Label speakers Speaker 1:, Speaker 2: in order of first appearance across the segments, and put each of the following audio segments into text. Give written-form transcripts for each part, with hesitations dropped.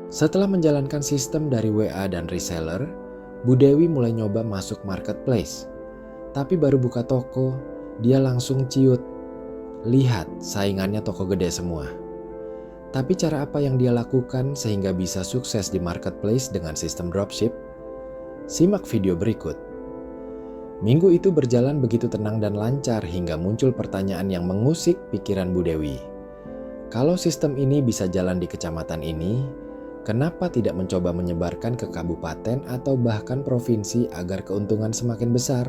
Speaker 1: Setelah menjalankan sistem dari WA dan reseller, Bu Dewi mulai nyoba masuk marketplace. Tapi baru buka toko, dia langsung ciut. Lihat, saingannya toko gede semua. Tapi cara apa yang dia lakukan sehingga bisa sukses di marketplace dengan sistem dropship? Simak video berikut. Minggu itu berjalan begitu tenang dan lancar hingga muncul pertanyaan yang mengusik pikiran Bu Dewi. Kalau sistem ini bisa jalan di kecamatan ini, kenapa tidak mencoba menyebarkan ke kabupaten atau bahkan provinsi agar keuntungan semakin besar?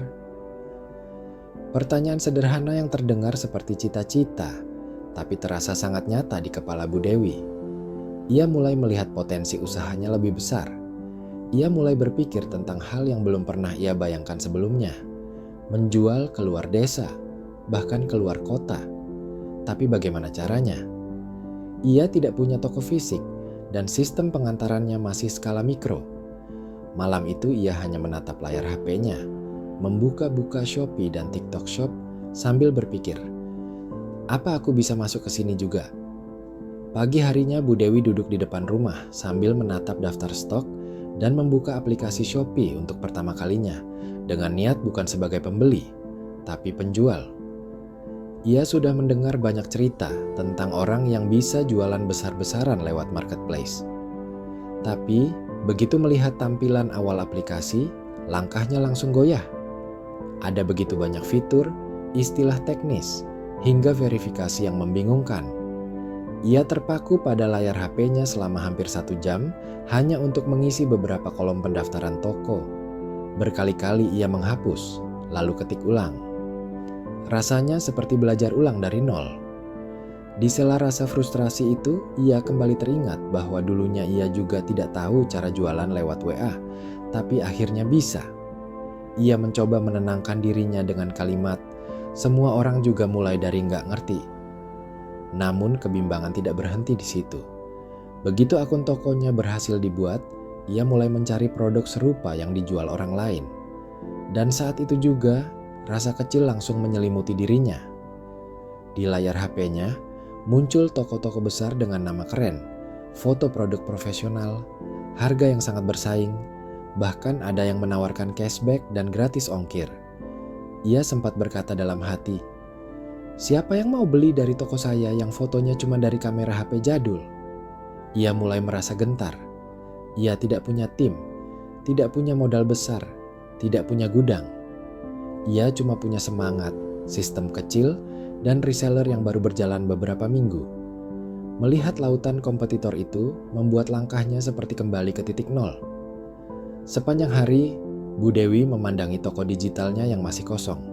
Speaker 1: Pertanyaan sederhana yang terdengar seperti cita-cita, tapi terasa sangat nyata di kepala Bu Dewi. Ia mulai melihat potensi usahanya lebih besar. Ia mulai berpikir tentang hal yang belum pernah ia bayangkan sebelumnya. Menjual keluar desa, bahkan keluar kota. Tapi bagaimana caranya? Ia tidak punya toko fisik dan sistem pengantarannya masih skala mikro. Malam itu ia hanya menatap layar HP-nya, membuka-buka Shopee dan TikTok Shop sambil berpikir, apa aku bisa masuk ke sini juga? Pagi harinya Bu Dewi duduk di depan rumah sambil menatap daftar stok dan membuka aplikasi Shopee untuk pertama kalinya dengan niat bukan sebagai pembeli, tapi penjual. Ia sudah mendengar banyak cerita tentang orang yang bisa jualan besar-besaran lewat marketplace. Tapi begitu melihat tampilan awal aplikasi, langkahnya langsung goyah. Ada begitu banyak fitur, istilah teknis, hingga verifikasi yang membingungkan. Ia terpaku pada layar HP-nya selama hampir 1 jam hanya untuk mengisi beberapa kolom pendaftaran toko. Berkali-kali ia menghapus, lalu ketik ulang. Rasanya seperti belajar ulang dari nol. Di sela rasa frustrasi itu, ia kembali teringat bahwa dulunya ia juga tidak tahu cara jualan lewat WA, tapi akhirnya bisa. Ia mencoba menenangkan dirinya dengan kalimat, semua orang juga mulai dari nggak ngerti. Namun kebimbangan tidak berhenti di situ. Begitu akun tokonya berhasil dibuat, ia mulai mencari produk serupa yang dijual orang lain. Dan saat itu juga, rasa kecil langsung menyelimuti dirinya. Di layar HP-nya, muncul toko-toko besar dengan nama keren, foto produk profesional, harga yang sangat bersaing, bahkan ada yang menawarkan cashback dan gratis ongkir. Ia sempat berkata dalam hati, siapa yang mau beli dari toko saya yang fotonya cuma dari kamera HP jadul? Ia mulai merasa gentar. Ia tidak punya tim, tidak punya modal besar, tidak punya gudang. Ia cuma punya semangat, sistem kecil, dan reseller yang baru berjalan beberapa minggu. Melihat lautan kompetitor itu membuat langkahnya seperti kembali ke titik nol. Sepanjang hari, Bu Dewi memandangi toko digitalnya yang masih kosong.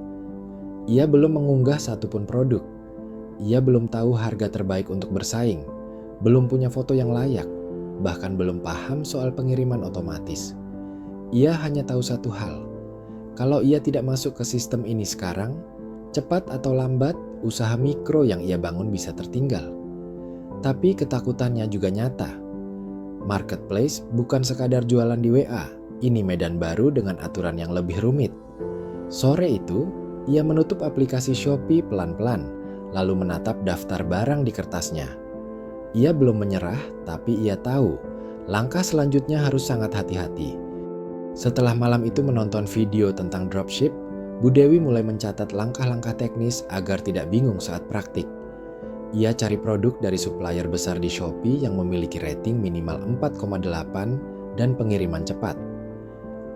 Speaker 1: Ia belum mengunggah satupun produk. Ia belum tahu harga terbaik untuk bersaing, belum punya foto yang layak, bahkan belum paham soal pengiriman otomatis. Ia hanya tahu satu hal, kalau ia tidak masuk ke sistem ini sekarang, cepat atau lambat usaha mikro yang ia bangun bisa tertinggal. Tapi ketakutannya juga nyata. Marketplace bukan sekadar jualan di WA, ini medan baru dengan aturan yang lebih rumit. Sore itu, ia menutup aplikasi Shopee pelan-pelan, lalu menatap daftar barang di kertasnya. Ia belum menyerah, tapi ia tahu langkah selanjutnya harus sangat hati-hati. Setelah malam itu menonton video tentang dropship, Bu Dewi mulai mencatat langkah-langkah teknis agar tidak bingung saat praktik. Ia cari produk dari supplier besar di Shopee yang memiliki rating minimal 4,8 dan pengiriman cepat.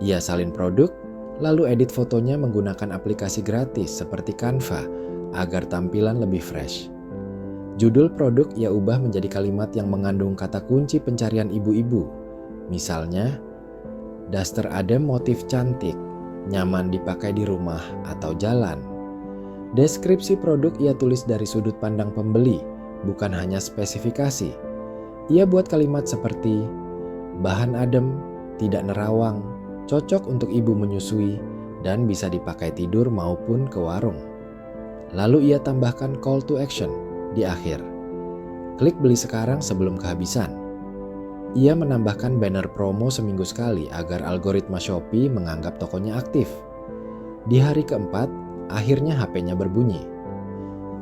Speaker 1: Ia salin produk, lalu edit fotonya menggunakan aplikasi gratis seperti Canva agar tampilan lebih fresh. Judul produk ia ubah menjadi kalimat yang mengandung kata kunci pencarian ibu-ibu. Misalnya, daster adem motif cantik, nyaman dipakai di rumah atau jalan. Deskripsi produk ia tulis dari sudut pandang pembeli, bukan hanya spesifikasi. Ia buat kalimat seperti, bahan adem, tidak nerawang, cocok untuk ibu menyusui, dan bisa dipakai tidur maupun ke warung. Lalu ia tambahkan call to action di akhir. Klik beli sekarang sebelum kehabisan. Ia menambahkan banner promo seminggu sekali agar algoritma Shopee menganggap tokonya aktif. Di hari keempat, akhirnya HP-nya berbunyi.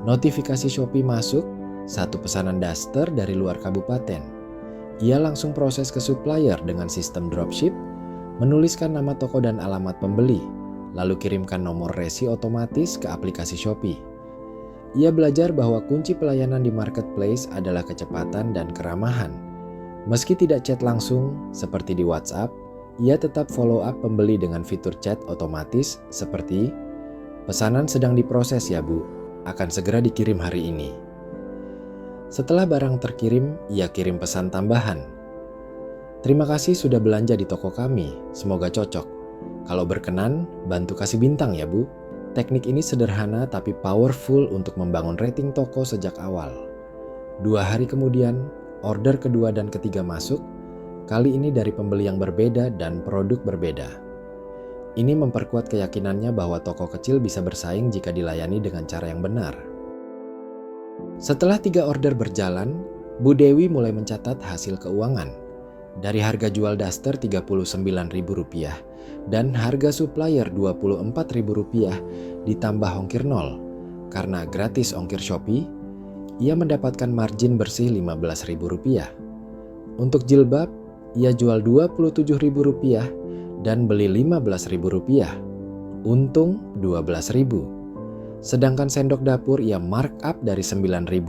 Speaker 1: Notifikasi Shopee masuk, satu pesanan daster dari luar kabupaten. Ia langsung proses ke supplier dengan sistem dropship, menuliskan nama toko dan alamat pembeli, lalu kirimkan nomor resi otomatis ke aplikasi Shopee. Ia belajar bahwa kunci pelayanan di marketplace adalah kecepatan dan keramahan. Meski tidak chat langsung seperti di WhatsApp, ia tetap follow up pembeli dengan fitur chat otomatis seperti, "Pesanan sedang diproses ya Bu, akan segera dikirim hari ini." Setelah barang terkirim, ia kirim pesan tambahan. "Terima kasih sudah belanja di toko kami, semoga cocok. Kalau berkenan, bantu kasih bintang ya Bu." Teknik ini sederhana tapi powerful untuk membangun rating toko sejak awal. 2 hari kemudian, order kedua dan ketiga masuk, kali ini dari pembeli yang berbeda dan produk berbeda. Ini memperkuat keyakinannya bahwa toko kecil bisa bersaing jika dilayani dengan cara yang benar. Setelah 3 order berjalan, Bu Dewi mulai mencatat hasil keuangan. Dari harga jual daster Rp39.000 dan harga supplier Rp24.000 ditambah ongkir 0 karena gratis ongkir Shopee, ia mendapatkan margin bersih Rp15.000. Untuk jilbab, ia jual Rp27.000 dan beli Rp15.000. Untung Rp12.000. Sedangkan sendok dapur ia markup dari Rp9.000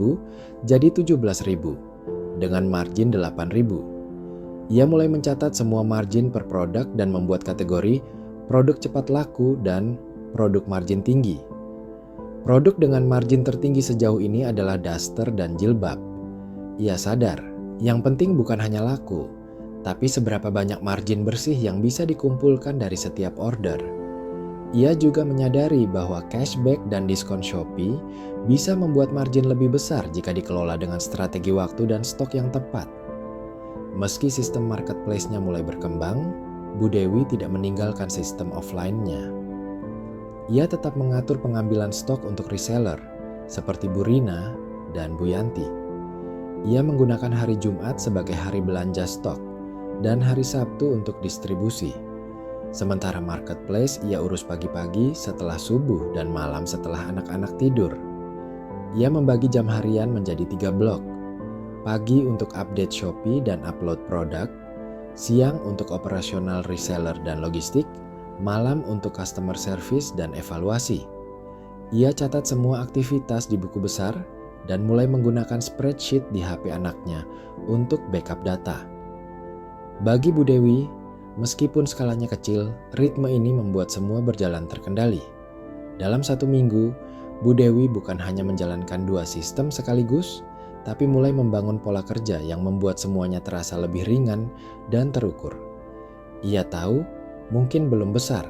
Speaker 1: jadi Rp17.000 dengan margin Rp8.000. Ia mulai mencatat semua margin per produk dan membuat kategori produk cepat laku dan produk margin tinggi. Produk dengan margin tertinggi sejauh ini adalah daster dan jilbab. Ia sadar, yang penting bukan hanya laku, tapi seberapa banyak margin bersih yang bisa dikumpulkan dari setiap order. Ia juga menyadari bahwa cashback dan diskon Shopee bisa membuat margin lebih besar jika dikelola dengan strategi waktu dan stok yang tepat. Meski sistem marketplace-nya mulai berkembang, Bu Dewi tidak meninggalkan sistem offline-nya. Ia tetap mengatur pengambilan stok untuk reseller, seperti Bu Rina dan Bu Yanti. Ia menggunakan hari Jumat sebagai hari belanja stok, dan hari Sabtu untuk distribusi. Sementara marketplace ia urus pagi-pagi setelah subuh dan malam setelah anak-anak tidur. Ia membagi jam harian menjadi 3 blok. Pagi untuk update Shopee dan upload produk, siang untuk operasional reseller dan logistik, malam untuk customer service dan evaluasi. Ia catat semua aktivitas di buku besar dan mulai menggunakan spreadsheet di HP anaknya untuk backup data. Bagi Bu Dewi, meskipun skalanya kecil, ritme ini membuat semua berjalan terkendali. Dalam 1 minggu, Bu Dewi bukan hanya menjalankan 2 sistem sekaligus, tapi mulai membangun pola kerja yang membuat semuanya terasa lebih ringan dan terukur. Ia tahu mungkin belum besar,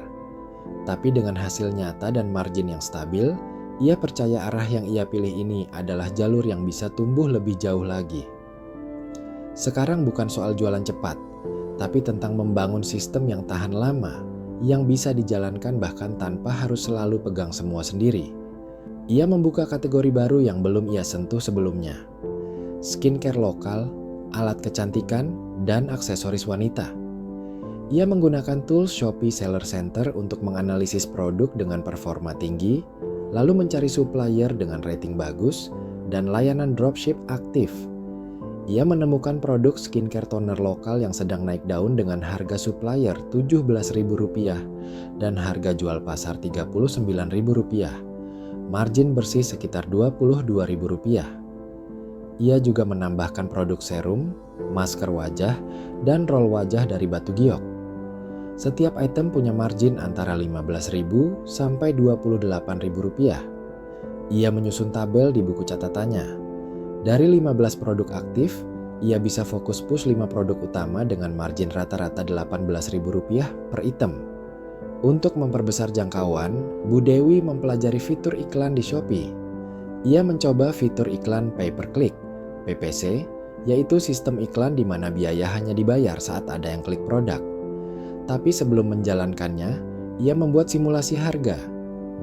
Speaker 1: tapi dengan hasil nyata dan margin yang stabil, ia percaya arah yang ia pilih ini adalah jalur yang bisa tumbuh lebih jauh lagi. Sekarang bukan soal jualan cepat, tapi tentang membangun sistem yang tahan lama, yang bisa dijalankan bahkan tanpa harus selalu pegang semua sendiri. Ia membuka kategori baru yang belum ia sentuh sebelumnya. Skincare lokal, alat kecantikan, dan aksesoris wanita. Ia menggunakan tools Shopee Seller Center untuk menganalisis produk dengan performa tinggi, lalu mencari supplier dengan rating bagus, dan layanan dropship aktif. Ia menemukan produk skincare toner lokal yang sedang naik daun dengan harga supplier Rp17.000 dan harga jual pasar Rp39.000. Margin bersih sekitar Rp22.000. Ia juga menambahkan produk serum, masker wajah, dan roll wajah dari batu giok. Setiap item punya margin antara Rp15.000 sampai Rp28.000. Ia menyusun tabel di buku catatannya. Dari 15 produk aktif, ia bisa fokus push 5 produk utama dengan margin rata-rata Rp18.000 per item. Untuk memperbesar jangkauan, Bu Dewi mempelajari fitur iklan di Shopee. Ia mencoba fitur iklan pay per click, PPC, yaitu sistem iklan di mana biaya hanya dibayar saat ada yang klik produk. Tapi sebelum menjalankannya, ia membuat simulasi harga.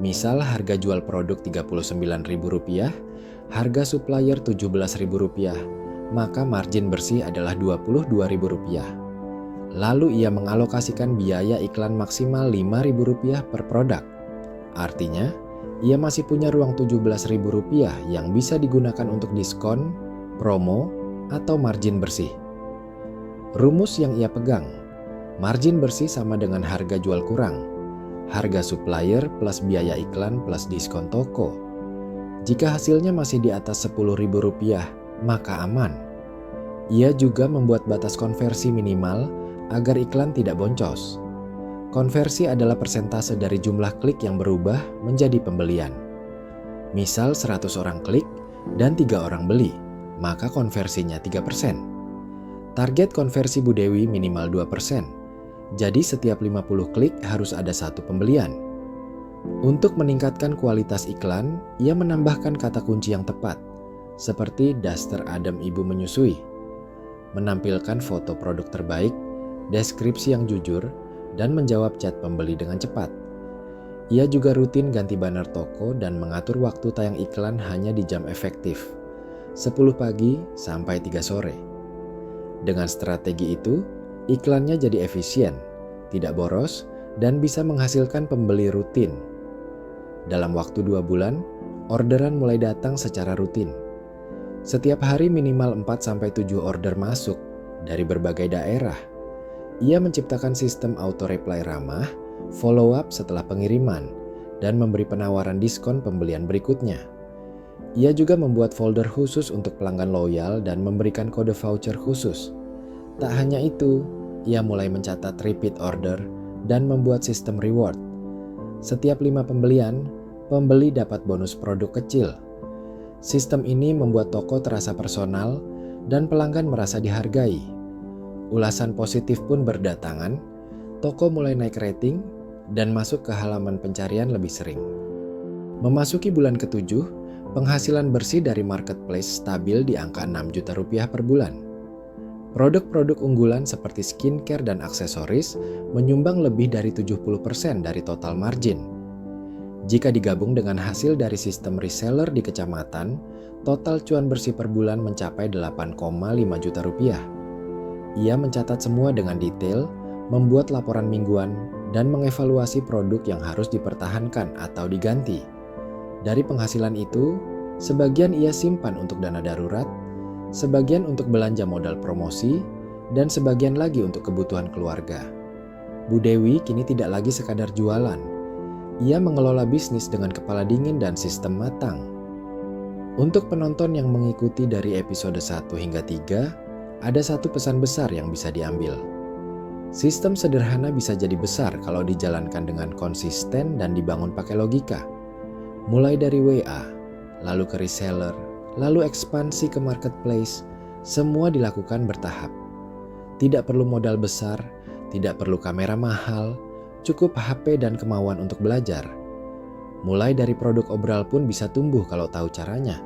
Speaker 1: Misal harga jual produk Rp39.000, harga supplier Rp17.000, maka margin bersih adalah Rp22.000. Lalu ia mengalokasikan biaya iklan maksimal Rp5.000 per produk. Artinya, ia masih punya ruang Rp17.000 yang bisa digunakan untuk diskon, promo, atau margin bersih. Rumus yang ia pegang, margin bersih sama dengan harga jual kurang, harga supplier plus biaya iklan plus diskon toko. Jika hasilnya masih di atas Rp10.000, maka aman. Ia juga membuat batas konversi minimal agar iklan tidak boncos. Konversi adalah persentase dari jumlah klik yang berubah menjadi pembelian. Misal 100 orang klik dan 3 orang beli, maka konversinya 3%. Target konversi Bu Dewi minimal 2%. Jadi setiap 50 klik harus ada 1 pembelian. Untuk meningkatkan kualitas iklan, ia menambahkan kata kunci yang tepat, seperti daster adem ibu menyusui, menampilkan foto produk terbaik, deskripsi yang jujur, dan menjawab chat pembeli dengan cepat. Ia juga rutin ganti banner toko dan mengatur waktu tayang iklan hanya di jam efektif, 10 pagi sampai 3 sore. Dengan strategi itu, iklannya jadi efisien, tidak boros, dan bisa menghasilkan pembeli rutin. Dalam waktu 2 bulan, orderan mulai datang secara rutin. Setiap hari minimal 4-7 order masuk dari berbagai daerah. Ia menciptakan sistem auto reply ramah, follow up setelah pengiriman, dan memberi penawaran diskon pembelian berikutnya. Ia juga membuat folder khusus untuk pelanggan loyal dan memberikan kode voucher khusus. Tak hanya itu, ia mulai mencatat repeat order dan membuat sistem reward. Setiap 5 pembelian, pembeli dapat bonus produk kecil. Sistem ini membuat toko terasa personal dan pelanggan merasa dihargai. Ulasan positif pun berdatangan, toko mulai naik rating dan masuk ke halaman pencarian lebih sering. Memasuki bulan ke-7, penghasilan bersih dari marketplace stabil di angka Rp6 juta per bulan. Produk-produk unggulan seperti skincare dan aksesoris menyumbang lebih dari 70% dari total margin. Jika digabung dengan hasil dari sistem reseller di kecamatan, total cuan bersih per bulan mencapai Rp8,5 juta. Ia mencatat semua dengan detail, membuat laporan mingguan, dan mengevaluasi produk yang harus dipertahankan atau diganti. Dari penghasilan itu, sebagian ia simpan untuk dana darurat, sebagian untuk belanja modal promosi, dan sebagian lagi untuk kebutuhan keluarga. Bu Dewi kini tidak lagi sekadar jualan. Ia mengelola bisnis dengan kepala dingin dan sistem matang. Untuk penonton yang mengikuti dari episode 1 hingga 3, ada satu pesan besar yang bisa diambil. Sistem sederhana bisa jadi besar kalau dijalankan dengan konsisten dan dibangun pakai logika. Mulai dari WA, lalu ke reseller, lalu ekspansi ke marketplace, semua dilakukan bertahap. Tidak perlu modal besar, tidak perlu kamera mahal, cukup HP dan kemauan untuk belajar. Mulai dari produk obral pun bisa tumbuh kalau tahu caranya.